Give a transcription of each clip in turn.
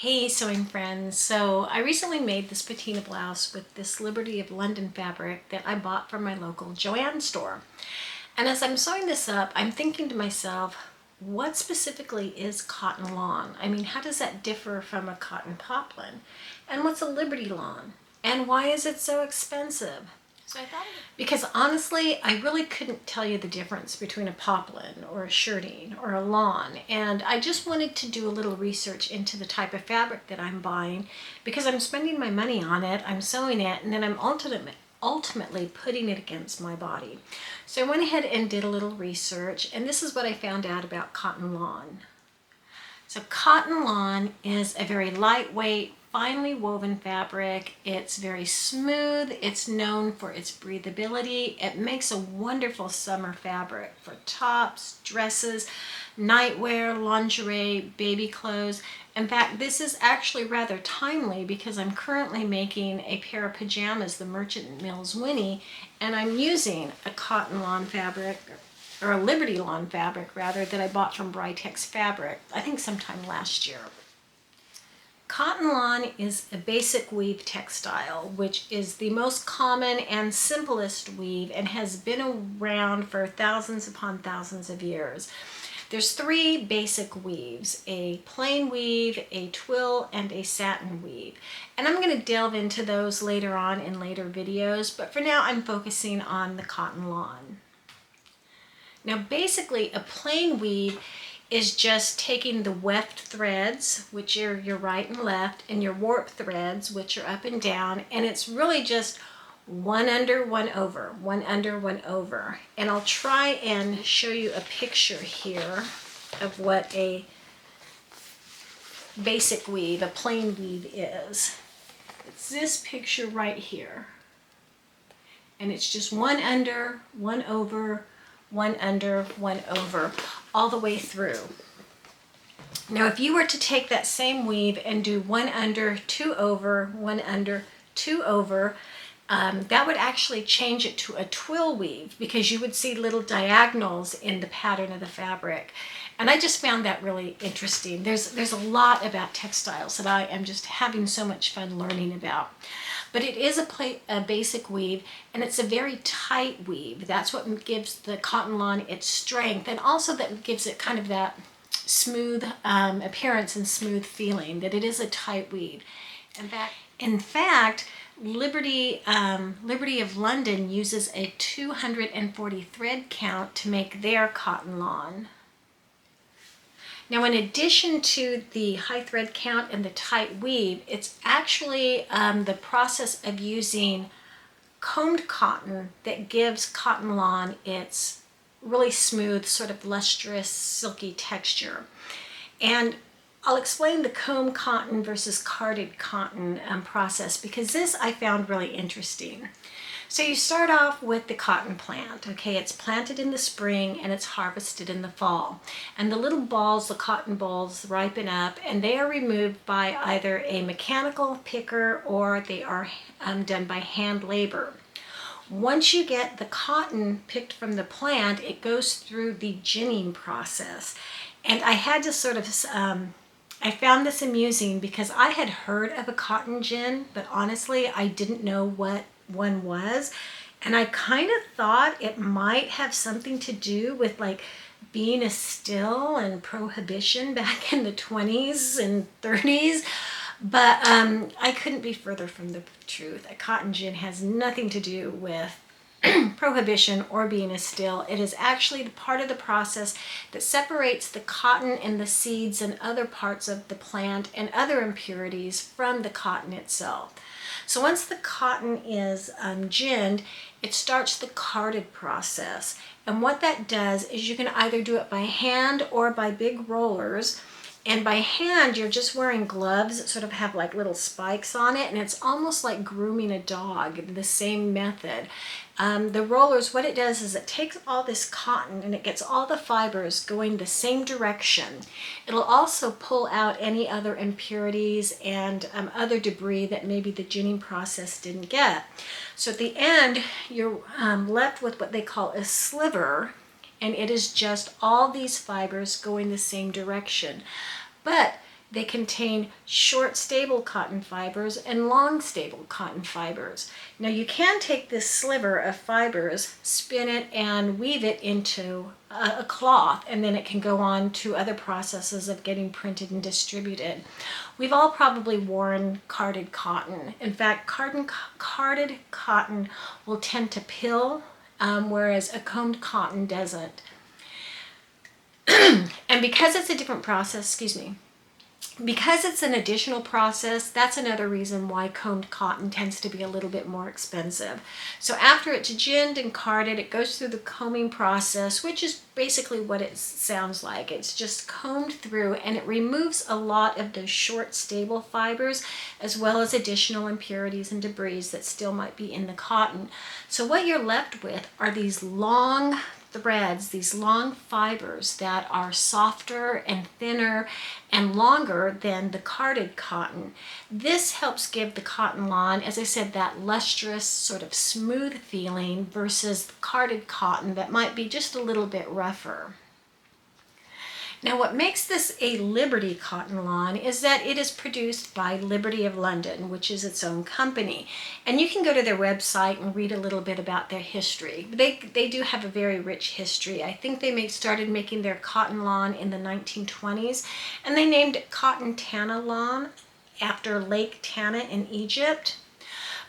Hey sewing friends, so I recently made this patina blouse with this Liberty of London fabric that I bought from my local Joann store. And as I'm sewing this up, I'm thinking to myself, what specifically is cotton lawn? I mean, how does that differ from a cotton poplin? And what's a Liberty lawn? And why is it so expensive? Because honestly, I really couldn't tell you the difference between a poplin or a shirting or a lawn. And I just wanted to do a little research into the type of fabric that I'm buying because I'm spending my money on it, I'm sewing it, and then I'm ultimately putting it against my body. So I went ahead and did a little research, and this is what I found out about cotton lawn. So cotton lawn is a very lightweight, finely woven fabric. It's very smooth. It's known for its breathability. It makes a wonderful summer fabric for tops, dresses, nightwear, lingerie, baby clothes. In fact, this is actually rather timely because I'm currently making a pair of pajamas, the Merchant Mills Winnie, and I'm using a cotton lawn fabric, or a Liberty lawn fabric rather, that I bought from Britex Fabric, I think sometime last year. Cotton lawn is a basic weave textile, which is the most common and simplest weave and has been around for thousands upon thousands of years. There's three basic weaves: a plain weave, a twill, and a satin weave. And I'm going to delve into those later on in later videos, but for now I'm focusing on the cotton lawn. Now basically a plain weave is just taking the weft threads, which are your right and left, and your warp threads, which are up and down, and it's really just one under, one over, one under, one over. And I'll try and show you a picture here of what a basic weave, a plain weave is. It's this picture right here. And it's just one under, one over, one under, one over, all the way through. Now, if you were to take that same weave and do one under, two over, one under, two over, that would actually change it to a twill weave because you would see little diagonals in the pattern of the fabric. And I just found that really interesting. There's a lot about textiles that I am just having so much fun learning about. But it is a basic weave, and it's a very tight weave. That's what gives the cotton lawn its strength, and also that gives it kind of that smooth appearance and smooth feeling, that it is a tight weave. In fact, Liberty of London uses a 240 thread count to make their cotton lawn. Now, in addition to the high thread count and the tight weave, it's actually the process of using combed cotton that gives cotton lawn its really smooth, sort of lustrous, silky texture. And I'll explain the comb cotton versus carded cotton process because this I found really interesting. So you start off with the cotton plant, okay? It's planted in the spring and it's harvested in the fall. And the little balls, the cotton balls, ripen up and they are removed by either a mechanical picker or they are done by hand labor. Once you get the cotton picked from the plant, it goes through the ginning process. And I had to sort of, I found this amusing because I had heard of a cotton gin, but honestly, I didn't know what one was, and I kind of thought it might have something to do with like being a still and prohibition back in the 20s and 30s, but I couldn't be further from the truth. A cotton gin has nothing to do with prohibition or being a still. It is actually the part of the process that separates the cotton and the seeds and other parts of the plant and other impurities from the cotton itself. So once the cotton is ginned, it starts the carded process. And what that does is you can either do it by hand or by big rollers. And by hand, you're just wearing gloves that sort of have like little spikes on it, and it's almost like grooming a dog, the same method. The rollers, what it does is it takes all this cotton and it gets all the fibers going the same direction. It'll also pull out any other impurities and other debris that maybe the ginning process didn't get. So at the end, you're left with what they call a sliver, and it is just all these fibers going the same direction. But They contain short stable cotton fibers and long stable cotton fibers. Now you can take this sliver of fibers, spin it and weave it into a cloth, and then it can go on to other processes of getting printed and distributed. We've all probably worn carded cotton. In fact, carded cotton will tend to pill, whereas a combed cotton doesn't. And because it's a different process, because it's an additional process, that's another reason why combed cotton tends to be a little bit more expensive. So after it's ginned and carded, it goes through the combing process, which is basically what it sounds like. It's just combed through, and it removes a lot of those short stable fibers, as well as additional impurities and debris that still might be in the cotton. So what you're left with are these long threads, these long fibers that are softer and thinner and longer than the carded cotton. This helps give the cotton lawn, as I said, that lustrous, sort of smooth feeling versus the carded cotton that might be just a little bit rougher. Now, what makes this a Liberty cotton lawn is that it is produced by Liberty of London, which is its own company. And you can go to their website and read a little bit about their history. They do have a very rich history. I think they started making their cotton lawn in the 1920s, and they named it Cotton Tana Lawn after Lake Tana in Egypt.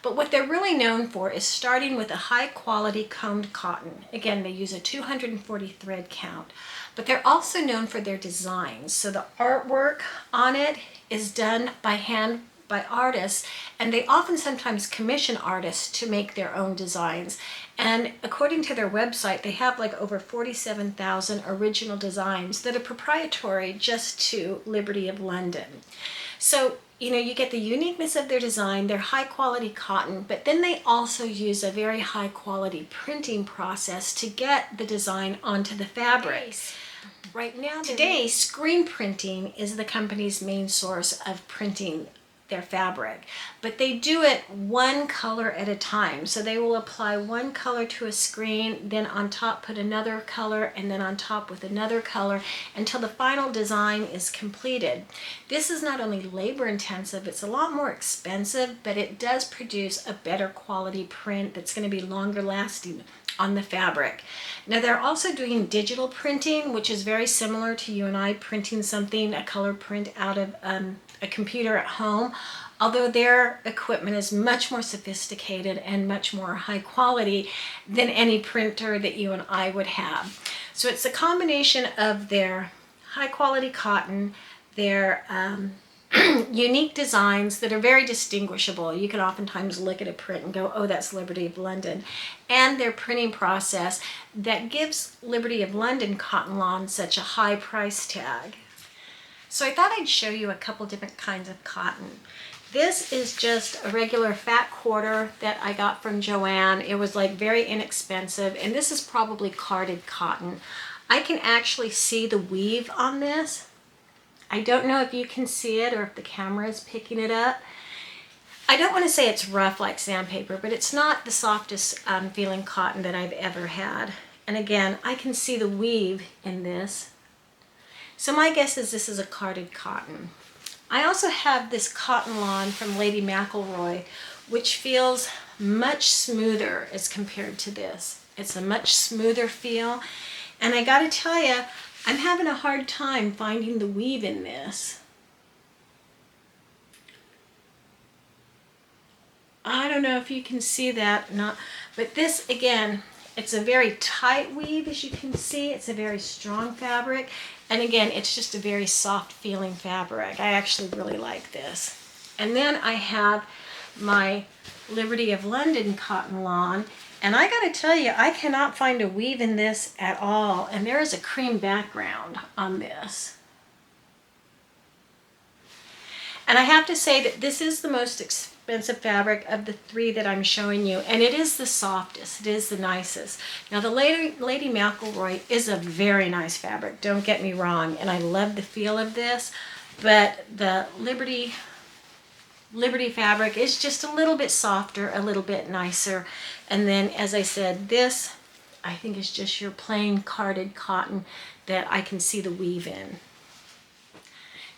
But what they're really known for is starting with a high quality combed cotton. Again, they use a 240 thread count. But they're also known for their designs. So the artwork on it is done by hand by artists, and they often sometimes commission artists to make their own designs. And according to their website, they have like over 47,000 original designs that are proprietary just to Liberty of London. So, you get the uniqueness of their design, their high quality cotton, but then they also use a very high quality printing process to get the design onto the fabric. Right now, today, screen printing is the company's main source of printing their fabric, but they do it one color at a time. So they will apply one color to a screen, then on top put another color, and then on top with another color until the final design is completed. This is not only labor intensive, it's a lot more expensive, but it does produce a better quality print that's going to be longer lasting on the fabric. Now they're also doing digital printing, which is very similar to you and I printing something, a color print out of a computer at home, although their equipment is much more sophisticated and much more high quality than any printer that you and I would have. So it's a combination of their high quality cotton, their unique designs that are very distinguishable. You can oftentimes look at a print and go, oh, that's Liberty of London. And their printing process that gives Liberty of London cotton lawn such a high price tag. So I thought I'd show you a couple different kinds of cotton. This is just a regular fat quarter that I got from Joann. It was like very inexpensive, and this is probably carded cotton. I can actually see the weave on this. I don't know if you can see it or if the camera is picking it up. I don't want to say it's rough like sandpaper, but it's not the softest feeling cotton that I've ever had. And again, I can see the weave in this. So my guess is this is a carded cotton. I also have this cotton lawn from Lady McElroy, which feels much smoother as compared to this. It's a much smoother feel. And I gotta tell you, I'm having a hard time finding the weave in this. I don't know if you can see that or not, but this, again, it's a very tight weave, as you can see. It's a very strong fabric. And again, it's just a very soft feeling fabric. I actually really like this. And then I have my Liberty of London cotton lawn. And I gotta tell you, I cannot find a weave in this at all. And there is a cream background on this. And I have to say that this is the most expensive fabric of the three that I'm showing you. And it is the softest, it is the nicest. Now the Lady McElroy is a very nice fabric, don't get me wrong. And I love the feel of this, but the Liberty fabric is just a little bit softer, a little bit nicer. And then, as I said, this I think is just your plain carded cotton that I can see the weave in.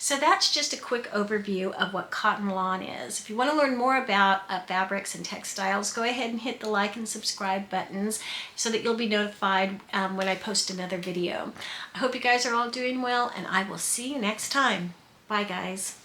So that's just a quick overview of what cotton lawn is. If you want to learn more about fabrics and textiles, go ahead and hit the like and subscribe buttons so that you'll be notified when I post another video. I hope you guys are all doing well, and I will see you next time. Bye, guys.